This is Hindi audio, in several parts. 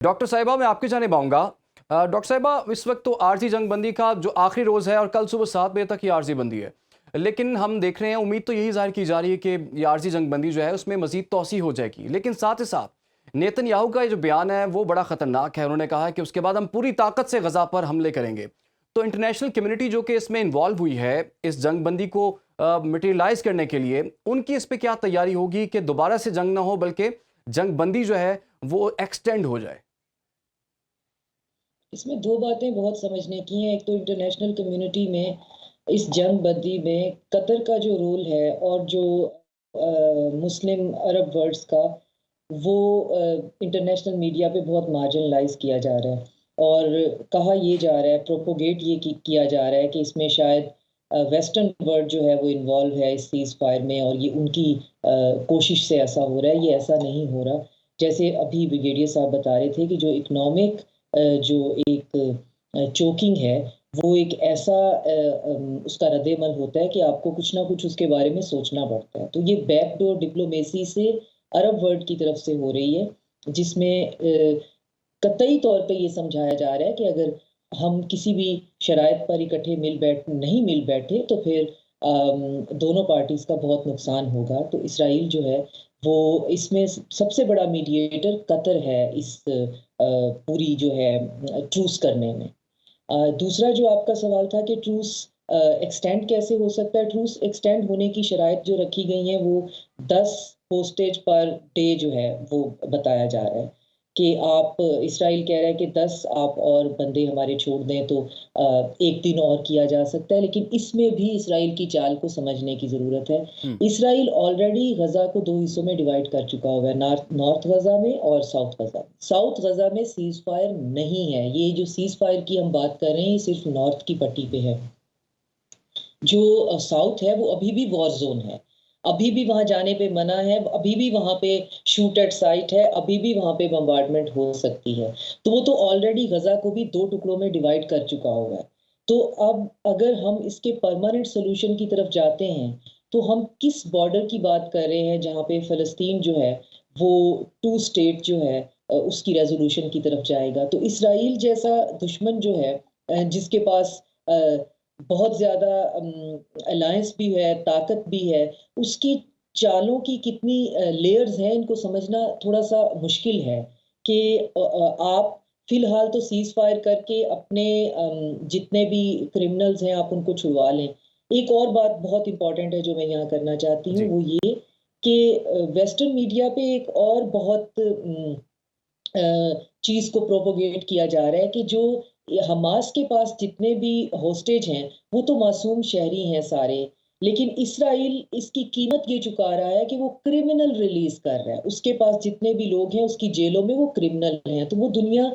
डॉक्टर साहिबा, मैं आपके जाने पाऊंगा। डॉक्टर साहिबा, इस वक्त तो आर्जी जंगबंदी का जो आखिरी रोज़ है और कल सुबह 7 बजे तक ये आर्जी बंदी है, लेकिन हम देख रहे हैं, उम्मीद तो यही जाहिर की जा रही है कि ये आर्जी जंगबंदी जो है उसमें मजीद तोसी हो जाएगी। लेकिन साथ ही साथ नेतन्याहू का जो बयान है वो बड़ा ख़तरनाक है। उन्होंने कहा कि उसके बाद हम पूरी ताकत से गज़ा पर हमले करेंगे। तो इंटरनेशनल कम्युनिटी जो कि इसमें इन्वॉल्व हुई है इस जंगबंदी को मटेरियलाइज करने के लिए, उनकी इस पर क्या तैयारी होगी कि दोबारा से जंग ना हो बल्कि जंगबंदी जो है वो एक्सटेंड हो जाए? इसमें दो बातें बहुत समझने की हैं। एक तो इंटरनेशनल कम्युनिटी में इस जंग बंदी में कतर का जो रोल है और जो मुस्लिम अरब वर्ल्ड्स का वो इंटरनेशनल मीडिया पे बहुत मार्जिनलाइज किया जा रहा है और कहा ये जा रहा है, प्रोपोगेट ये किया जा रहा है कि इसमें शायद वेस्टर्न वर्ल्ड जो है वो इन्वॉल्व है इस सीज़ फायर में और ये उनकी कोशिश से ऐसा हो रहा है। ये ऐसा नहीं हो रहा। जैसे अभी ब्रिगेडियर साहब बता रहे थे कि जो इकोनॉमिक जो एक चोकिंग है वो एक ऐसा उसका रद्द-ए-अमल होता है कि आपको कुछ ना कुछ उसके बारे में सोचना पड़ता है। तो ये बैकडोर डिप्लोमेसी से अरब वर्ल्ड की तरफ से हो रही है, जिसमें कतई तौर पे ये समझाया जा रहा है कि अगर हम किसी भी शराइत पर इकट्ठे नहीं मिल बैठे तो फिर दोनों पार्टीज़ का बहुत नुकसान होगा। तो इसराइल जो है वो इसमें सबसे बड़ा मीडिएटर कतर है इस पूरी जो है ट्रूस करने में। दूसरा जो आपका सवाल था कि ट्रूस एक्सटेंड कैसे हो सकता है? ट्रूस एक्सटेंड होने की शराइत जो रखी गई हैं वो 10 होस्टेज पर डे जो है वो बताया जा रहा है कि आप इसराइल कह रहा है कि 10 आप और बंदे हमारे छोड़ दें तो 1 दिन और किया जा सकता है, लेकिन इसमें भी इसराइल की चाल को समझने की ज़रूरत है। इसराइल ऑलरेडी गज़ा को 2 हिस्सों में डिवाइड कर चुका हुआ है, नॉर्थ गज़ा में और साउथ गज़ा में। साउथ गज़ा में सीज़ फायर नहीं है। ये जो सीज़ फायर की हम बात कर रहे हैं, ये सिर्फ़ नॉर्थ की पट्टी पे है। जो साउथ है वो अभी भी वॉर ज़ोन है। अभी भी वहाँ जाने पे मना है, अभी भी वहाँ पे शूट एट साइट है, अभी भी वहाँ पे बम्बार्डमेंट हो सकती है। तो वो तो ऑलरेडी गज़ा को भी 2 टुकड़ों में डिवाइड कर चुका हुआ है। तो अब अगर हम इसके परमानेंट सॉल्यूशन की तरफ जाते हैं, तो हम किस बॉर्डर की बात कर रहे हैं जहाँ पे फ़लस्तीन जो है वो 2 स्टेट जो है उसकी रेज़ोल्यूशन की तरफ जाएगा। तो इसराइल जैसा दुश्मन जो है जिसके पास बहुत ज़्यादा अलायंस भी है, ताकत भी है, उसकी चालों की कितनी लेयर्स हैं, इनको समझना थोड़ा-सा मुश्किल है कि आप फ़िलहाल तो सीज़ फायर करके अपने जितने भी क्रिमिनल्स हैं, आप उनको छुड़वा लें। एक और बात बहुत इम्पोर्टेंट है जो मैं यहाँ करना चाहती हूँ, जी। वो ये कि वेस्टर्न मीडिया पे एक और बहुत चीज़ को प्रोपोगेट किया जा रहा है कि जो हमास के पास जितने भी होस्टेज हैं वो तो मासूम शहरी हैं सारे, लेकिन इसराइल इसकी कीमत ये चुका रहा है कि वो क्रिमिनल रिलीज कर रहा है। उसके पास जितने भी लोग हैं उसकी जेलों में वो क्रिमिनल हैं। तो वो दुनिया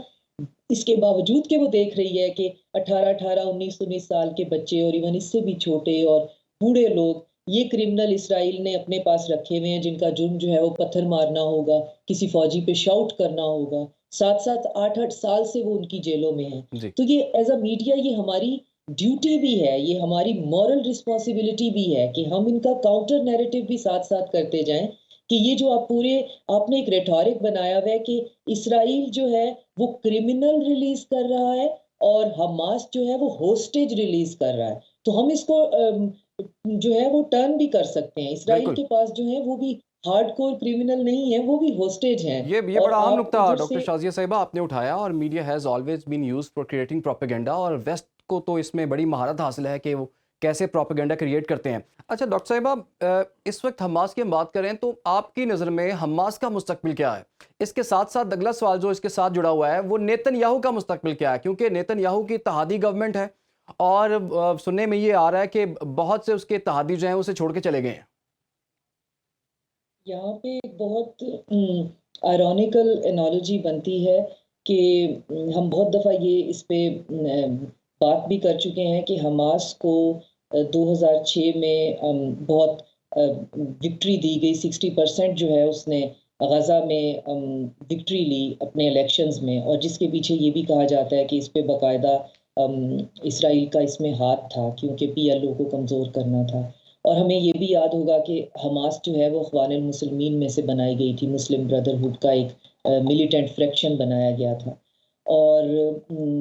इसके बावजूद कि वो देख रही है कि 18-18, 19-19 साल के बच्चे और इवन इससे भी छोटे और बूढ़े लोग ये क्रिमिनल इसराइल ने अपने पास रखे हुए हैं, जिनका जुर्म जो है वो पत्थर मारना होगा, किसी फौजी पे शाउट करना होगा। 7-7, 8-8 साल से वो उनकी जेलों में हैं। जी। तो ये एज़ अ मीडिया ये हमारी ड्यूटी भी है, ये हमारी मॉरल रिस्पॉन्सिबिलिटी भी है कि हम इनका काउंटर नैरेटिव भी साथ-साथ करते जाएँ कि ये जो आपने एक रेटोरिक बनाया हुआ है कि इसराइल जो है वो क्रिमिनल रिलीज कर रहा है और हमास जो है वो होस्टेज रिलीज कर रहा है। तो हम इसको जो है वो टर्न भी कर सकते हैं। इसराइल बिल्कुल। के पास जो है वो भी हार्डकोर क्रिमिनल नहीं है, वो भी होस्टेज हैं ये और बड़ा अहम आप नुक्ता उधर डॉक्टर से शाज़िया साहिबा आपने उठाया, और media has always been used for creating propaganda, और वेस्ट को तो इसमें बड़ी महारत हासिल है कि वो कैसे प्रोपेगेंडा क्रिएट करते हैं। अच्छा डॉक्टर साहिबा, इस वक्त हमास की हम बात करें तो आपकी नज़र में हमास का मुस्तकबिल क्या है? इसके साथ साथ अगला सवाल जो इसके साथ जुड़ा हुआ है वो नेतन्याहू का मुस्तकबिल क्या है, क्योंकि नेतन्याहू की इत्तेहादी गवर्नमेंट है और सुनने में ये आ रहा है कि बहुत से उसके इत्तेहादी जो हैं उसे छोड़ के चले गए हैं। यहाँ पे एक बहुत आयरॉनिकल एनालॉजी बनती है कि हम बहुत दफ़ा ये इस पे बात भी कर चुके हैं कि हमास को 2006 में बहुत विक्ट्री दी गई। 60% जो है उसने गज़ा में विक्ट्री ली अपने इलेक्शंस में, और जिसके पीछे ये भी कहा जाता है कि इस पे बाकायदा इसराइल का इसमें हाथ था क्योंकि पीएलओ को कमज़ोर करना था। और हमें ये भी याद होगा कि हमास जो है वो अख़वानुल मुस्लिमीन में से बनाई गई थी, मुस्लिम ब्रदरहुड का एक मिलिटेंट फ्रैक्शन बनाया गया था। और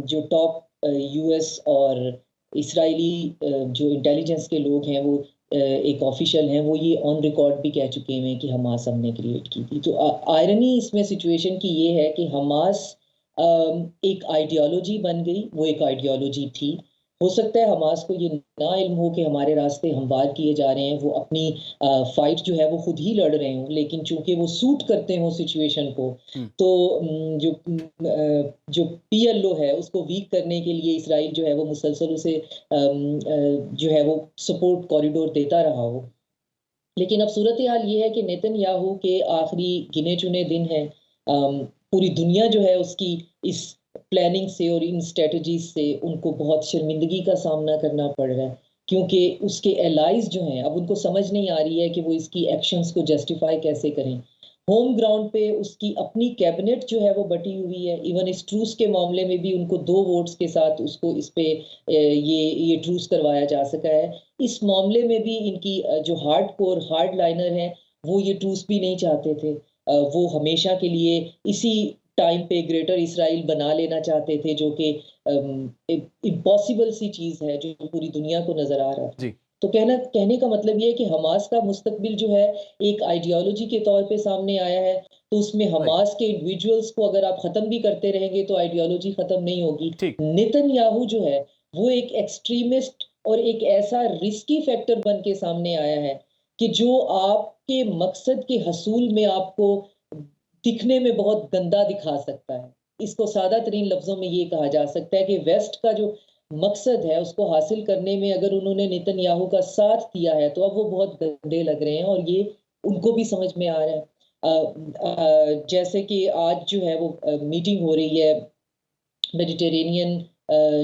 जो टॉप यूएस और इसराइली जो इंटेलिजेंस के लोग हैं, वो एक ऑफिशियल हैं, वो ये ऑन रिकॉर्ड भी कह चुके हैं कि हमास हमने क्रिएट की थी। तो आयरनी इसमें सिचुएशन की ये है कि हमास एक आइडियोलॉजी बन गई, वो एक आइडियोलॉजी थी। हो सकता है हमास को ये ना इल्म हो कि हमारे रास्ते हमवार किए जा रहे हैं, वो अपनी फाइट जो है वो खुद ही लड़ रहे हों, लेकिन चूंकि वो सूट करते हो सिचुएशन को, तो जो पीएलओ है उसको वीक करने के लिए इसराइल जो है वो मुसलसल उसे जो है वो सपोर्ट कॉरिडोर देता रहा हो। लेकिन अब सूरत हाल ये है कि नेतन्याहू के आखिरी गिने चुने दिन हैं। पूरी दुनिया जो है उसकी इस प्लानिंग से और इन स्ट्रेटजीज से उनको बहुत शर्मिंदगी का सामना करना पड़ रहा है, क्योंकि उसके एलाइज जो हैं अब उनको समझ नहीं आ रही है कि वो इसकी एक्शंस को जस्टिफाई कैसे करें। होम ग्राउंड पे उसकी अपनी कैबिनेट जो है वो बटी हुई है। इवन इस ट्रूस के मामले में भी उनको 2 वोट्स के साथ उसको इस पे ये ट्रूस करवाया जा सका है। इस मामले में भी इनकी जो हार्डकोर हार्ड लाइनर हैं, वो ये ट्रूस भी नहीं चाहते थे। वो हमेशा के लिए इसी टाइम पे ग्रेटर इसराइल बना लेना चाहते थे, जो कि इम्पॉसिबल सी चीज है जो पूरी दुनिया को नजर आ रहा है। जी। तो कहने का मतलब ये है कि हमास का मुस्तकबिल जो है एक आइडियोलॉजी के तौर पे सामने आया है। तो उसमें राइट। हमास के इंडिविजुअल्स को अगर आप खत्म भी करते रहेंगे तो आइडियोलॉजी खत्म नहीं होगी। ठीक। नेतन्याहू जो है वो एक एक्सट्रीमिस्ट और एक ऐसा रिस्की फैक्टर बन के सामने आया है कि जो आपके मकसद के हसूल में आपको दिखने में बहुत गंदा दिखा सकता है। इसको सादा तरीन लफ्जों में ये कहा जा सकता है कि वेस्ट का जो मकसद है उसको हासिल करने में अगर उन्होंने नेतन्याहू का साथ दिया है, तो अब वो बहुत गंदे लग रहे हैं, और ये उनको भी समझ में आ रहा है। जैसे कि आज जो है वो मीटिंग हो रही है, मेडिटेरेनियन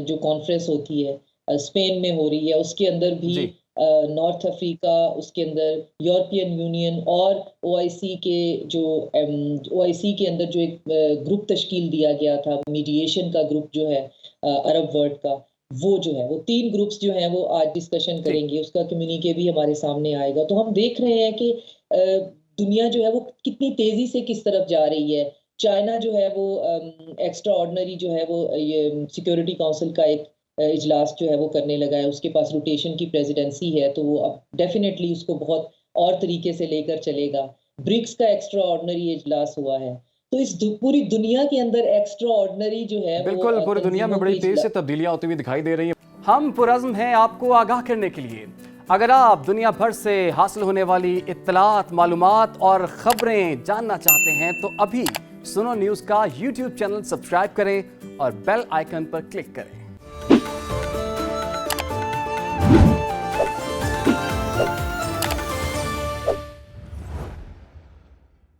जो कॉन्फ्रेंस होती है स्पेन में हो रही है, उसके अंदर भी जी। नॉर्थ अफ्रीका, उसके अंदर यूरोपियन यूनियन और ओआईसी के जो ओआईसी के अंदर जो एक ग्रुप तश्कील दिया गया था, मीडिएशन का ग्रुप जो है अरब वर्ल्ड का, वो जो है वो 3 ग्रुप्स जो हैं वो आज डिस्कशन जी। करेंगे। उसका कम्युनिके भी हमारे सामने आएगा। तो हम देख रहे हैं कि दुनिया जो है वो कितनी तेजी से किस तरफ जा रही है। चाइना जो है वो एक्स्ट्रा ऑर्डिनरी जो है वो ये सिक्योरिटी काउंसिल का एक इजलास जो है वो करने लगा है। उसके पास रोटेशन की प्रेसिडेंसी है, तो वो अब डेफिनेटली उसको बहुत और तरीके से लेकर चलेगा। ब्रिक्स का एक्स्ट्रा ऑर्डिनरी इजलास हुआ है। तो इस पूरी दुनिया के अंदर एक्स्ट्रा ऑर्डिनरी जो है वो बिल्कुल, पूरी दुनिया में तंजीमों बड़ी के तेज से तब्दीलियां होती हुई दिखाई दे रही हैं। हम पुरज़्म हैं आपको आगाह करने के लिए। अगर आप दुनिया भर से हासिल होने वाली इत्तलात, मालूमात और ख़बरें जानना चाहते हैं तो अभी सुनो न्यूज़ का यूट्यूब चैनल सब्सक्राइब करें और बेल आइकन पर क्लिक करें।